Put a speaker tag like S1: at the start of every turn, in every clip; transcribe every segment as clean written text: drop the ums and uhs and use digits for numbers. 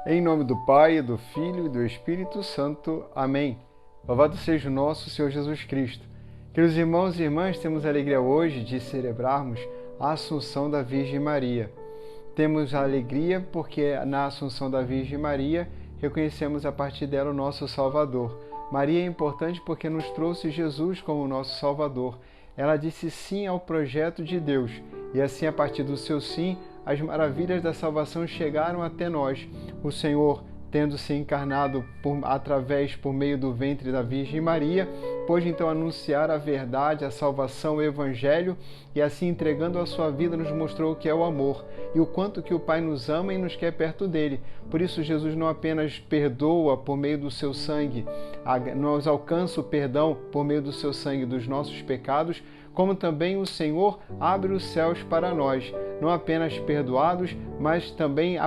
S1: Em nome do Pai, do Filho e do Espírito Santo. Amém. Louvado seja o nosso Senhor Jesus Cristo. Queridos irmãos e irmãs, temos a alegria hoje de celebrarmos a Assunção da Virgem Maria. Temos a alegria porque na Assunção da Virgem Maria reconhecemos a partir dela o nosso Salvador. Maria é importante porque nos trouxe Jesus como nosso Salvador. Ela disse sim ao projeto de Deus e assim, a partir do seu sim, as maravilhas da salvação chegaram até nós. O Senhor, tendo se encarnado por meio do ventre da Virgem Maria, pôde então anunciar a verdade, a salvação, o Evangelho, e assim, entregando a sua vida, nos mostrou o que é o amor e o quanto que o Pai nos ama e nos quer perto dele. Por isso, Jesus não apenas perdoa por meio do seu sangue, nos alcança o perdão por meio do seu sangue dos nossos pecados, como também o Senhor abre os céus para nós, não apenas perdoados, mas também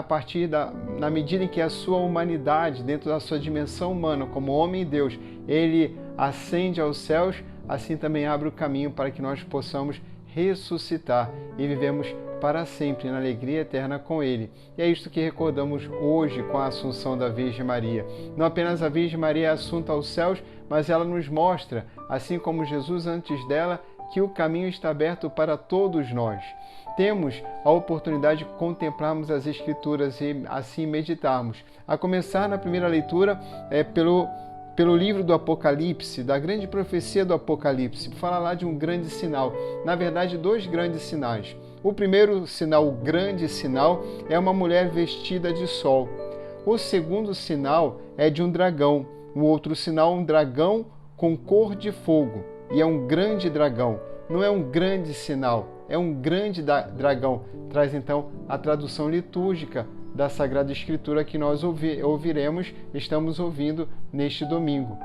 S1: na medida em que a sua humanidade, dentro da sua dimensão humana, como homem e Deus, ele ascende aos céus, assim também abre o caminho para que nós possamos ressuscitar e vivemos para sempre na alegria eterna com Ele. E é isto que recordamos hoje com a Assunção da Virgem Maria. Não apenas a Virgem Maria é assunta aos céus, mas ela nos mostra, assim como Jesus antes dela, que o caminho está aberto para todos nós. Temos a oportunidade de contemplarmos as Escrituras e assim meditarmos. A começar na primeira leitura pelo livro do Apocalipse, da grande profecia do Apocalipse. Fala lá de um grande sinal. Na verdade, dois grandes sinais. O primeiro sinal, o grande sinal, é uma mulher vestida de sol. O segundo sinal é de um dragão. O outro sinal, um dragão com cor de fogo. E é um grande dragão. Não é um grande sinal, é um grande dragão. Traz então a tradução litúrgica da Sagrada Escritura que nós estamos ouvindo neste domingo.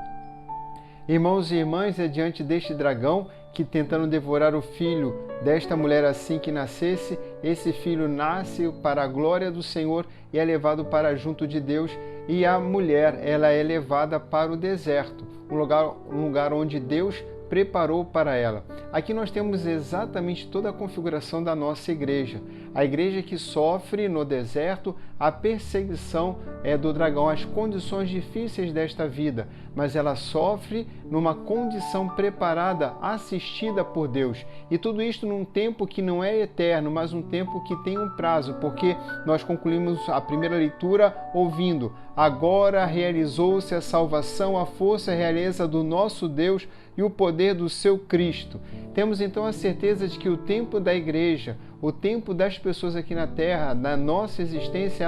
S1: Irmãos e irmãs, é diante deste dragão que, tentando devorar o filho desta mulher assim que nascesse, esse filho nasce para a glória do Senhor e é levado para junto de Deus, e a mulher, ela é levada para o deserto, um lugar onde Deus preparou para ela. Aqui nós temos exatamente toda a configuração da nossa igreja. A igreja que sofre no deserto a perseguição do dragão, as condições difíceis desta vida, mas ela sofre numa condição preparada, assistida por Deus. E tudo isto num tempo que não é eterno, mas um tempo que tem um prazo, porque nós concluímos a primeira leitura ouvindo: agora realizou-se a salvação, a força e a realeza do nosso Deus e o poder do seu Cristo. Temos então a certeza de que o tempo da igreja, o tempo das pessoas aqui na Terra, na nossa existência,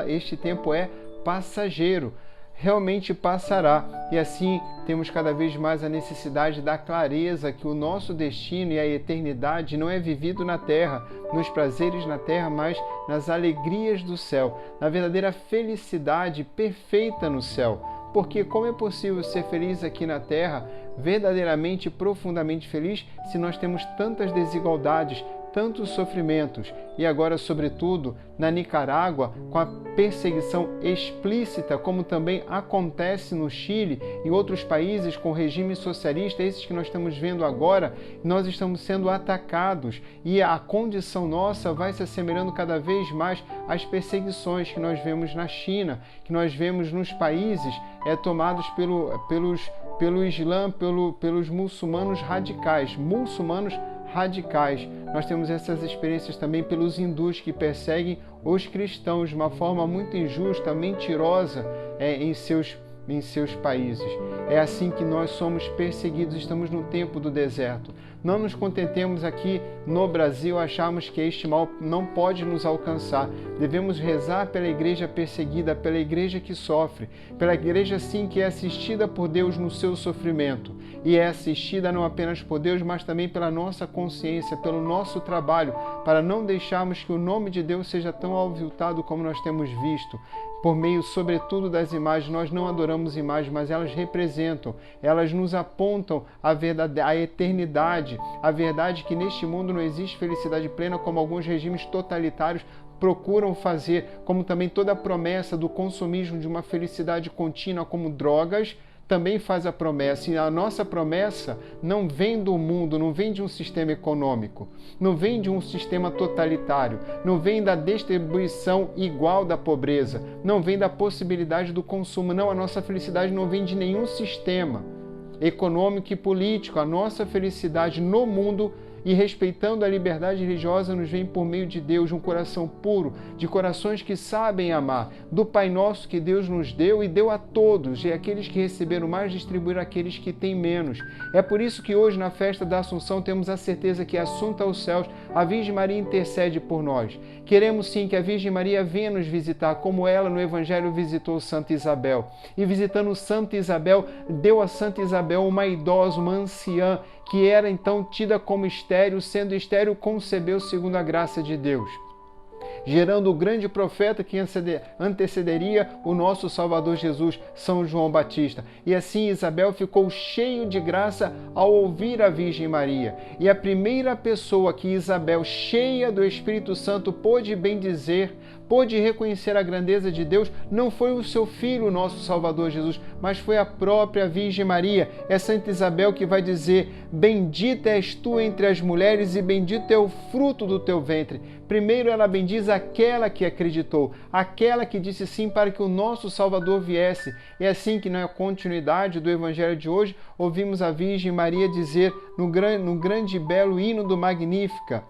S1: este tempo é passageiro, realmente passará. E assim temos cada vez mais a necessidade da clareza que o nosso destino e a eternidade não é vivido na Terra, nos prazeres na Terra, mas nas alegrias do céu, na verdadeira felicidade perfeita no céu. Porque como é possível ser feliz aqui na Terra, verdadeiramente e profundamente feliz, se nós temos tantas desigualdades, tantos sofrimentos, e agora, sobretudo, na Nicarágua, com a perseguição explícita, como também acontece no Chile, em outros países com regime socialista, esses que nós estamos vendo agora, nós estamos sendo atacados, e a condição nossa vai se assemelhando cada vez mais às perseguições que nós vemos na China, que nós vemos nos países tomados pelo Islã, pelos muçulmanos radicais. Nós temos essas experiências também pelos hindus que perseguem os cristãos de uma forma muito injusta, mentirosa em seus países. É assim que nós somos perseguidos, estamos no tempo do deserto. Não nos contentemos aqui no Brasil, acharmos que este mal não pode nos alcançar. Devemos rezar pela igreja perseguida, pela igreja que sofre, pela igreja sim que é assistida por Deus no seu sofrimento. E é assistida não apenas por Deus, mas também pela nossa consciência, pelo nosso trabalho, para não deixarmos que o nome de Deus seja tão aviltado como nós temos visto. Por meio, sobretudo, das imagens, nós não adoramos imagens, mas elas representam, elas nos apontam a verdade, a eternidade, a verdade que neste mundo não existe felicidade plena, como alguns regimes totalitários procuram fazer, como também toda a promessa do consumismo de uma felicidade contínua, como drogas, também faz a promessa. E a nossa promessa não vem do mundo, não vem de um sistema econômico, não vem de um sistema totalitário, não vem da distribuição igual da pobreza, não vem da possibilidade do consumo. Não, a nossa felicidade não vem de nenhum sistema econômico e político. A nossa felicidade no mundo e respeitando a liberdade religiosa nos vem por meio de Deus, de um coração puro, de corações que sabem amar, do Pai Nosso que Deus nos deu e deu a todos, e aqueles que receberam mais distribuir àqueles que têm menos. É por isso que hoje na festa da Assunção temos a certeza que, assunta aos céus, a Virgem Maria intercede por nós. Queremos sim que a Virgem Maria venha nos visitar, como ela no Evangelho visitou Santa Isabel. E visitando Santa Isabel, deu a Santa Isabel uma idosa, uma anciã, que era então tida como estéril, sendo estéril, concebeu segundo a graça de Deus, gerando o grande profeta que antecederia o nosso Salvador Jesus, São João Batista. E assim Isabel ficou cheio de graça ao ouvir a Virgem Maria. E a primeira pessoa que Isabel, cheia do Espírito Santo, pôde bendizer, pôde reconhecer a grandeza de Deus, não foi o seu filho, nosso Salvador Jesus, mas foi a própria Virgem Maria. É Santa Isabel que vai dizer: bendita és tu entre as mulheres e bendito é o fruto do teu ventre. Primeiro ela bendiz aquela que acreditou, aquela que disse sim para que o nosso Salvador viesse. É assim que na continuidade do Evangelho de hoje ouvimos a Virgem Maria dizer no grande e belo hino do Magnífica.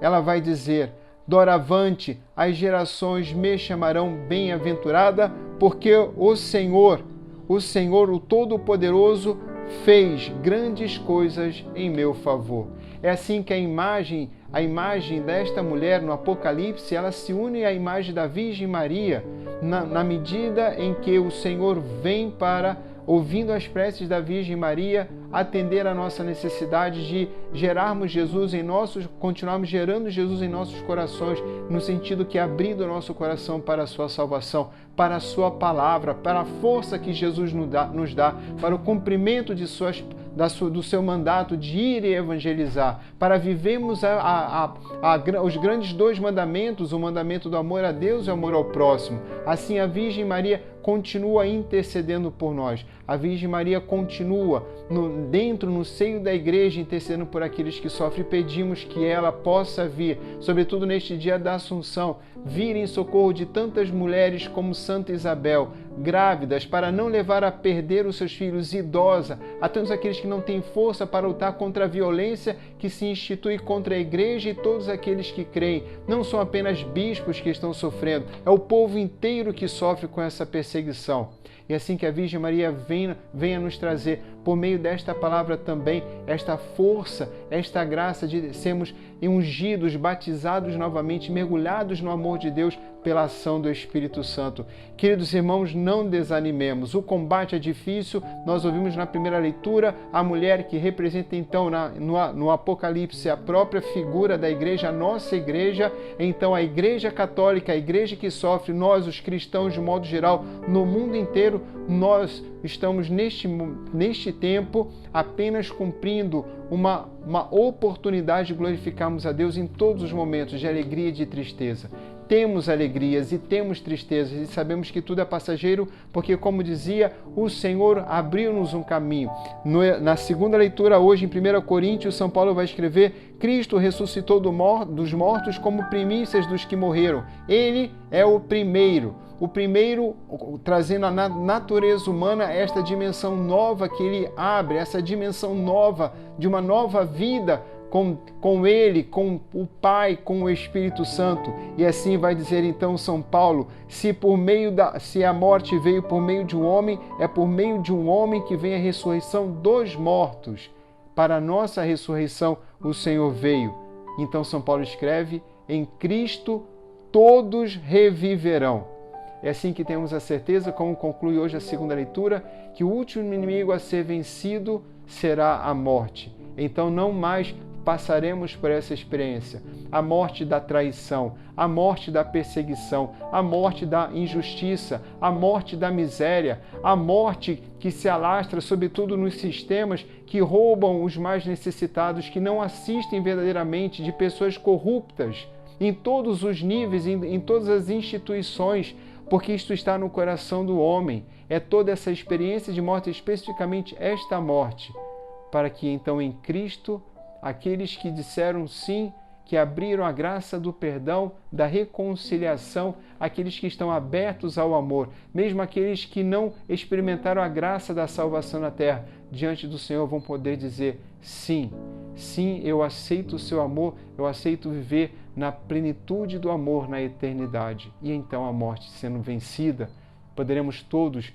S1: Ela vai dizer: doravante as gerações me chamarão bem-aventurada, porque o Senhor, o Todo-Poderoso, fez grandes coisas em meu favor. É assim que a imagem desta mulher no Apocalipse, ela se une à imagem da Virgem Maria, na medida em que o Senhor vem para, ouvindo as preces da Virgem Maria, atender a nossa necessidade de gerarmos Jesus em continuarmos gerando Jesus em nossos corações, no sentido que abrindo o nosso coração para a sua salvação, para a sua palavra, para a força que Jesus nos dá para o cumprimento de do seu mandato de ir e evangelizar, para vivermos os grandes dois mandamentos, o mandamento do amor a Deus e o amor ao próximo. Assim a Virgem Maria continua intercedendo por nós. A Virgem Maria continua no seio da igreja, intercedendo por aqueles que sofrem. Pedimos que ela possa vir, sobretudo neste dia da Assunção, vir em socorro de tantas mulheres como Santa Isabel, grávidas, para não levar a perder os seus filhos, idosa, a todos aqueles que não têm força para lutar contra a violência que se institui contra a igreja e todos aqueles que creem. Não são apenas bispos que estão sofrendo, é o povo inteiro que sofre com essa perseguição. E assim que a Virgem Maria venha nos trazer, por meio desta palavra também, esta força, esta graça de sermos ungidos, batizados novamente, mergulhados no amor de Deus pela ação do Espírito Santo. Queridos irmãos, não desanimemos. O combate é difícil. Nós ouvimos na primeira leitura a mulher que representa então no Apocalipse a própria figura da igreja, a nossa igreja. Então a igreja católica, a igreja que sofre, nós os cristãos de modo geral, no mundo inteiro, nós estamos neste tempo apenas cumprindo uma oportunidade de glorificarmos a Deus em todos os momentos de alegria e de tristeza. Temos alegrias e temos tristezas e sabemos que tudo é passageiro, porque, como dizia, o Senhor abriu-nos um caminho. Na segunda leitura hoje, em 1 Coríntios, São Paulo vai escrever: Cristo ressuscitou dos mortos como primícias dos que morreram. Ele é o primeiro, trazendo à natureza humana esta dimensão nova que ele abre, essa dimensão nova de uma nova vida com Ele, com o Pai, com o Espírito Santo. E assim vai dizer então São Paulo: se a morte veio por meio de um homem, é por meio de um homem que vem a ressurreição dos mortos. Para a nossa ressurreição o Senhor veio. Então São Paulo escreve: em Cristo todos reviverão. É assim que temos a certeza, como conclui hoje a segunda leitura, que o último inimigo a ser vencido será a morte. Então não mais passaremos por essa experiência, a morte da traição, a morte da perseguição, a morte da injustiça, a morte da miséria, a morte que se alastra sobretudo nos sistemas que roubam os mais necessitados, que não assistem verdadeiramente, de pessoas corruptas em todos os níveis, em todas as instituições, porque isto está no coração do homem. É toda essa experiência de morte, especificamente esta morte, para que então em Cristo, aqueles que disseram sim, que abriram a graça do perdão, da reconciliação, aqueles que estão abertos ao amor, mesmo aqueles que não experimentaram a graça da salvação na terra, diante do Senhor vão poder dizer sim, sim, eu aceito o seu amor, eu aceito viver na plenitude do amor na eternidade. E então a morte sendo vencida, poderemos todos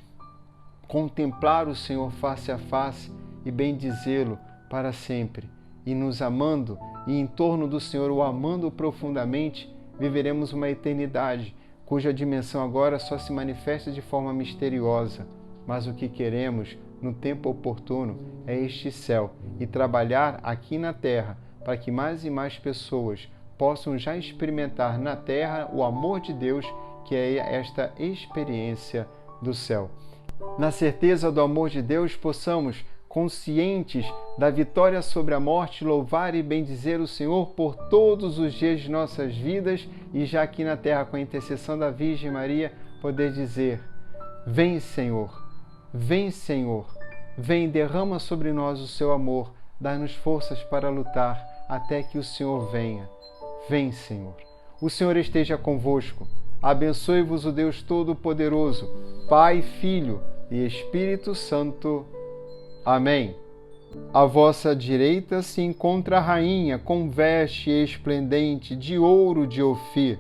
S1: contemplar o Senhor face a face e bendizê-lo para sempre. E nos amando, e em torno do Senhor o amando profundamente, viveremos uma eternidade, cuja dimensão agora só se manifesta de forma misteriosa. Mas o que queremos, no tempo oportuno, é este céu, e trabalhar aqui na terra, para que mais e mais pessoas possam já experimentar na terra o amor de Deus, que é esta experiência do céu. Na certeza do amor de Deus, possamos, conscientes da vitória sobre a morte, louvar e bendizer o Senhor por todos os dias de nossas vidas e já aqui na terra, com a intercessão da Virgem Maria, poder dizer: vem, Senhor, vem, Senhor, vem, derrama sobre nós o seu amor, dá-nos forças para lutar até que o Senhor venha. Vem, Senhor. O Senhor esteja convosco. Abençoe-vos o Deus Todo-Poderoso, Pai, Filho e Espírito Santo. Amém. À vossa direita se encontra a rainha com veste esplendente de ouro de Ofir.